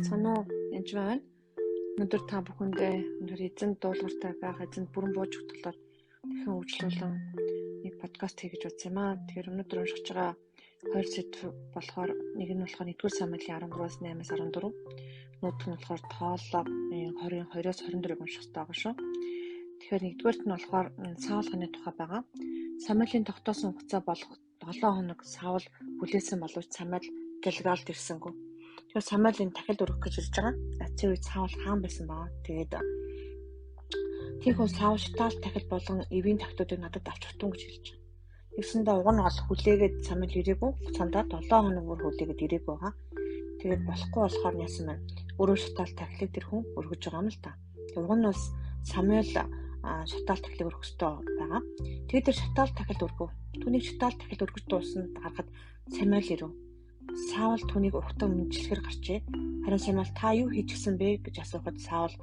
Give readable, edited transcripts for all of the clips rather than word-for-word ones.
Сайн уу? Энд байна. Өнөөдөр та бүхэндээ өнөөдөр эзэн дуулууртай байгаа эзэн бүрэн бууж хөтлөөр дахин үргэлжлүүлэн нэг подкаст хийгэж утсан юм аа. Тэгэхээр өнөөдөр уншиж байгаа 2 сэдв болохоор нэг нь болохоор 1-р Самуэлийн 13-аас 8-аас 14. Нөгөөх нь болохоор тооллог 20-22-оос 24-ыг унших хэрэгтэй байгаа шүү. Тэгэхээр 1-р нь болохоор Саул хааны тухай байгаа. Самуэлийн тогтоосон хугацаа болох 7 хоног Саул хүлээсэн боловч Самуэль Гэлгалд ирсэнгүй. Тэгэхээр Самуэль дахиад өргөх гэж ирж байгаа. Цэцэн үед Саул хаан байсан баа. Тэгээд тийхүү Саул шитаал дахил болон эвийн тагтуудыг надад авч өгтөн гэж хэлж байгаа. Тэгсэндээ уг нь бол хүлээгээд Самуэль ирээгүй. Цандаа 7 хоног бүр хүлээгээд ирээгүй байгаа. Тэгээд болохгүй болохоор яасан бэ? Өөрөө шитаал тахилыг тэр хүн өргөж байгаа юм л та. Уг нь бас Самуэль шитаал тахилыг өргөх ёстой байгаа. Тэгээд тэр шитаал тахилд өргөв. Түүнийг шитаал тахилд өргөж дуусна гарахад Самуэль ирв. Саул түүнийг ухтан мэнчилэхэр гарчээ. Харин Самуэль та юу хийчихсэн бэ гэж асуухад Саул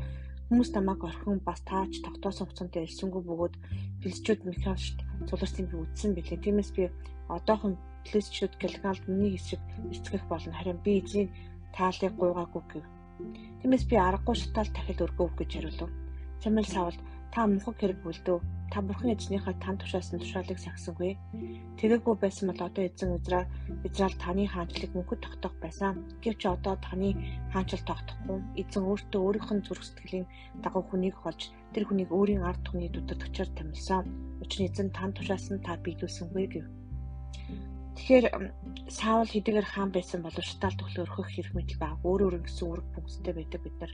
хүмүүс намайг орхин бас таач тогтоосон хугацаанд ирсэнгүй бөгөөд филистичүүд Михалшд цугларсныг би үзсэн билээ. Тиймээс би одоохон филистичүүд Гэлгалд миний эсрэг эцгэх болно. Харин би эзний таалыг гуйгаагүй гэв. Тиймээс би аргагүй шатаал тахил өргөв гэж хариулв. Самуэль Саулд та мөнхөг хэрэг бүлдөө. Та бурхан эзнийхээ тань тушаасан тушаалыг сагсангүй. Тэгээггүй байсан бол одоо эзэн Израиль таны хаанчлыг мөнхөд тогтоох байсан. Гэвч одоо таны хаанчил тогтохгүй. Эзэн өөртөө өөрийнх нь зүрх сэтгэлийн дагуу хүнийг холж тэр хүнийг өөрийн ард түмний дутагдагчаар томилсон. Учир нь эзэн тань тушаасан та биелүүлсэнгүй гэв. Тэгэхээр Саул хэдийгээр хаан байсан боловч шатаал төглөө өрхөх хэрэг мэдэл баг. Өөр гэсэн үүрэг бүгдтэй байдаг бид нар.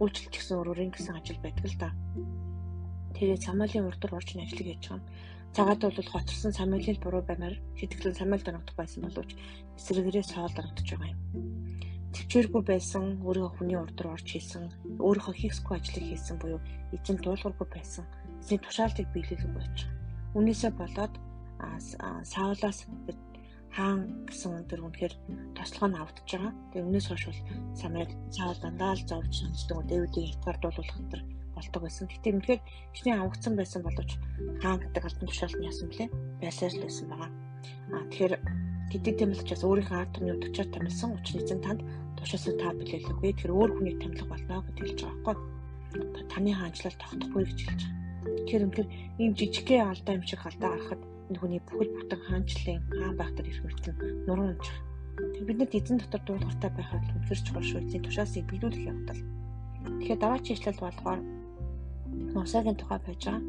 Үйлчлэлч гэсэн өөрийн гэсэн ажил байдаг л да. Тэгээд Самуэлийн урдуур орчин ажлыг хийж байгаа. Цагаад бол хоцорсон Самуэлийн буруу баймаар шидэглэн Самуэль доногдох байсан боловч эсрэгээрээ Саул доногдож байгаа юм. Төвчээргүй байсан өөрийнхөө хүний урдуур орж хийсэн, өөрийнхөө хийхсгүй ажлыг хийсэн буюу эзэн дуулуургүй байсан. Эзний тушаалтыг биелүүлэх байж байгаа. Үүнээсээ болоод Саулаас хаан гэсэн өндөр үнэхээр тослогоо авдж байгаа. Тэгээд өмнөөс хойш бол Саул дандаа л зовж сонсдог Дэвидийг хятгардуулах гэдэг болдог байсан. Гэхдээ үнэхээр ихний авагдсан байсан боловч хаан гэдэг алтан тушаалд нь яасан блэ? Байсаар л байсан байгаа. Тэгэхээр тэдэг тэмэлчээс өөрийнхөө ард түмний өдөгчөөр тамилсан учир эзэн танд тушаасан та билээлэггүй. Тэгэхээр өөр хүнийг тамилах болно гэж хэлж байгаа байхгүй. Таны хаанчлал тогтохгүй гэж хэлж байгаа. Тэгэхээр үнэхээр ийм жижигхэн алдаа юм шиг алдаа гарахад энэ хүний бүхэл бүтэн хаанчлалын хаан байхтар ирэх мөртөн нуруу унж байгаа. Тэгэхээр бид нар эзэн дотор дуулууртай байхад үнэхээр чухал шүү. Эзний тушаасыг биелүүлэх явдал. Тэгэхээр дараагийн ишлэл болохоор Мосегийн тухай байж байгаа.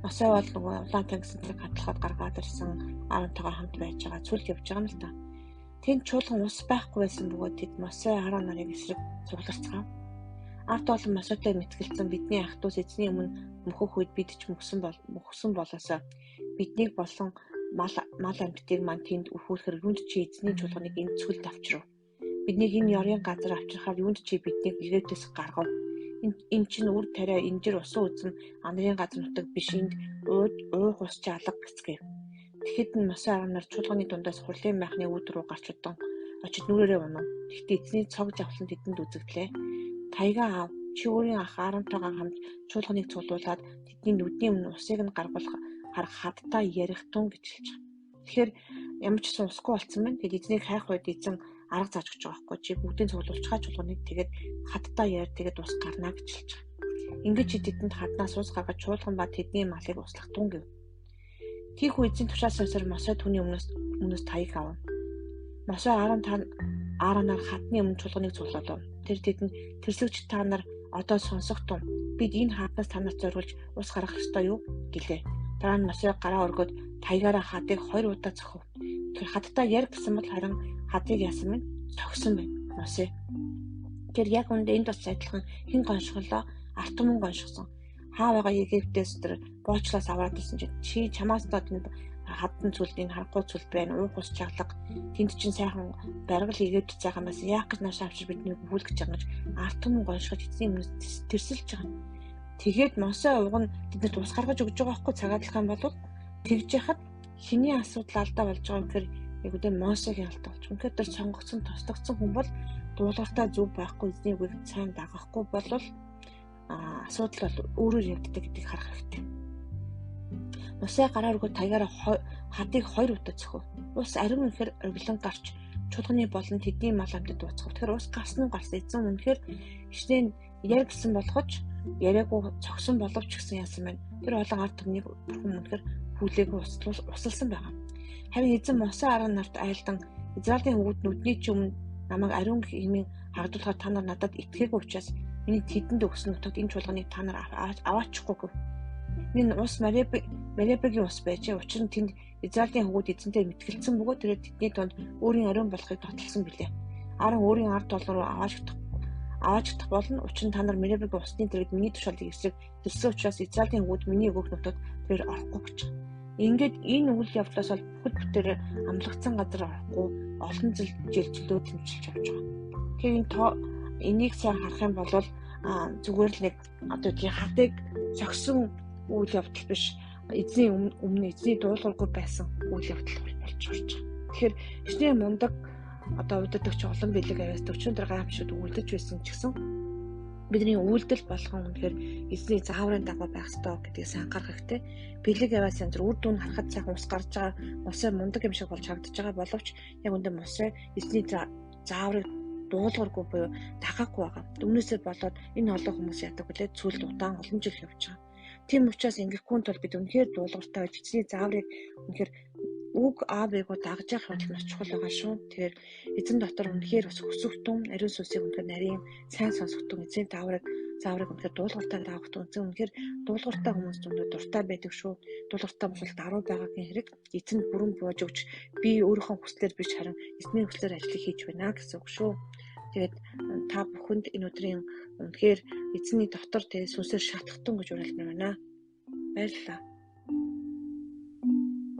Мосе бол нөгөө улаан тэнгисэнтрийг хадлахад гаргаад ирсэн Аронтойгоо хамт байж байгаа. Цүлд явж байгаа юм л та. Тэнд чуулган ус байхгүй байсан бөгөөд тэд Мосе Арон нарыг эсрэг цугларцгаа. Ард олон Мосетой мэтгэлцэн бидний ах トゥ ус эзний өмнө мөхөх үед бид ч мөхсөн болоосоо биднийг болсон мал амьтдыг мань тэнд өрхүүлэхээр юунд чи эзний чуулганыг энэ цүлд авчрав. Биднийг энэ ёрын газар авчрахаар юунд чи биднийг Египтээс гаргав. Энэ чинь үр тариа инжир усан үзэм анарын газар нутаг биш энд уух ус чи алга гэцгээв. Тэгэхэд нь Мосе Арон нар чуулганы дундаас хурлын майхны үүд рүү гарч удан очид нүрээрээ унав. Тэгэхдээ эзний цог завхлан тэдэнд үзэгдлээ. Таягаа аав чи өөрийн ах Аронтойгоо хамт чуулганыг цуглуулад тэдний нүдний өмнө усыг нь гаргуулах харах хадтаа ярих тун гэж хэлж байгаа. Тэгэхээр ямар ч гэсэн усгүй болсон байна. Тэгэд эзнийг хайх үед эзэн арга зааж өгч байгаа байхгүй чи бүгдийн цуглуулчгаа чуулганыг тэгээд хадтаа яар тэгээд ус гарна гэж хэлж байгаа. Ингээд чи тэдэнд хаднаас ус гаргаж чуулган ба тэдний малыг услах тун гэв. Тийхүү эзэн тушаасан өсөр Мосе түүний өмнөөс таяг авав. Мосе Аронаар хадны өмнө чуулганыг цуглуулав. Тэр тэдэнд тэрсэгч та нар одоо сонсох тун бид энэ хаднаас танаас зориулж ус гаргах ёстой юу гэлээ. Дараа нь Мосе гараа өргөд таягаараа хадыг 2 удаа цохив. Тэр хадтаа яар гэсэн бол харин хадыг яасан бэ? Цогсон байна. Мосе. Тэр яг үндэ энд бас адилхан хэн гоншголоо арт түмэн гоншгсон. Хаа байгаа Египтээс тэр боочлоос аваад ирсэн чи чамаас доод энэ хаддан цүлдийн харахгүй цүл байна. Уух ус чаглаг тэнд чинь сайхан баргал Египт цаахан бас яах гэж нааш авчир бидний бүхүүлж байгаа гэж арт түмэн гоншгож эцсийн өмнөс тэрсэлж байгаа. Тэгээд Мосе уг нь тэдэнд ус гаргаж өгж байгаа байхгүй цагаадлах юм бол тэгж яхад хэний асуудал алдаа болж байгаа юм гэхээр яг үдэ Мосегийн алдаа болж. Үнэхээр тэр сонгогдсон тослогдсон хүн бол дуулууртаа зүв байхгүй эзний үгийг сайн дагахгүй бол асуудал бол өөрөөр явддаг гэдгийг харах хэрэгтэй. Мосе гараа өргөд таягаараа хадыг 2 удаа цохив. Ус ариун үнэхээр оглон гарч чуулганы болон тэдний мал амьтад дуусах. Тэгэхээр ус гарсан эзэн үнэхээр хичнээн яг гэсэн болгож яриаггүй цогсон боловч гэсэн яасан байна. Тэр олон ард түмнийг бурхан үнэхээр хүлээгүй усалсан байгаа. Харин эзэн Мосе Аарон нарт айлдан Израилийн хүүгүүд нүдний чи өмнө намайг ариун хэмээн хагдуулахаар та нар надад итгээгүй учраас миний тэдэнд өгсөн нутагт энэ чуулганыг та нар аваачихгүй. Энэ ус Мерибагийн ус байжээ. Учир нь тэнд Израилийн хүүгүүд эзэнтэй мэтгэлцсэн бөгөөд тэр тэдний донд өөрийн ариун болохыг тоталсан билээ. Аарон өөрийн ард толгой руу аваачихдах болно. Учир нь та нар Мерибагийн усны дэргэд миний тушаалыг эсрэг дэлсэн учраас Израилийн хүүгүүд миний өгөх нутагт тэр орохгүй гэж. Ингээд энэ үйл явдлаас бол бүхэл бүтээр амлагдсан газар орохгүй олон жилчлөө тэмцэлж явж байгаа. Тэгэхээр энийг сайн харах юм бол зүгээр л нэг одоо тийм хатыг согсон үйл явдал биш, эзний өмнө эзний дуулуургүй байсан үйл явдал болж орж байгаа. Тэгэхээр хичнээн мундаг одоо удирдагч олон бэлэг аваас 44 гайхамшигт үлдэж байсан ч гэсэн бидний үйлдэл болгон үнэхээр эзний зааврын дагуу байх ёстой гэдгийг сайн анхаарах хэрэгтэй. Бэлэг аваас янз бүр үр дүн харахад сайхан ус гарч байгаа, Мосе мундаг юм шиг болж харагдаж байгаа боловч яг үндэ Мосе эзний зааврыг дуулуургүй буюу дагаагүй байгаа. Үүнээсээ болоод энэ олон хүмүүс яадаг вүлээ цүлд удаан олон жил явж байгаа. Тийм учраас ингэхгүй тул бид үнэхээр дуулууртай байж эзний зааврыг үнэхээр үг аавыг дагаж явах нь маш чухал байгаа шүү. Тэгэхээр эзэн дотор үнэхээр бас өсөختөн, ариун сүнсийг үнэхээр нарийн сайн сонсохтун, эзний зааврыг үнэхээр дуулууртай авахтун. Эзэн үнэхээр дуулууртай хүмүүс зөндөө дуртай байдаг шүү. Дуулууртай бол даруй байгаагийн хэрэг эзэнд бүрэн бууж өгч би өөрийнхөө хүслээр биш харин эзний хүслээр ажлыг хийж байна гэсэн үг шүү. Тэгээд та бүхэнд энэ өдрийн үнэхээр эзний дотор сүнсээр шатахтун гэж уриалмаар байна. Баярлалаа.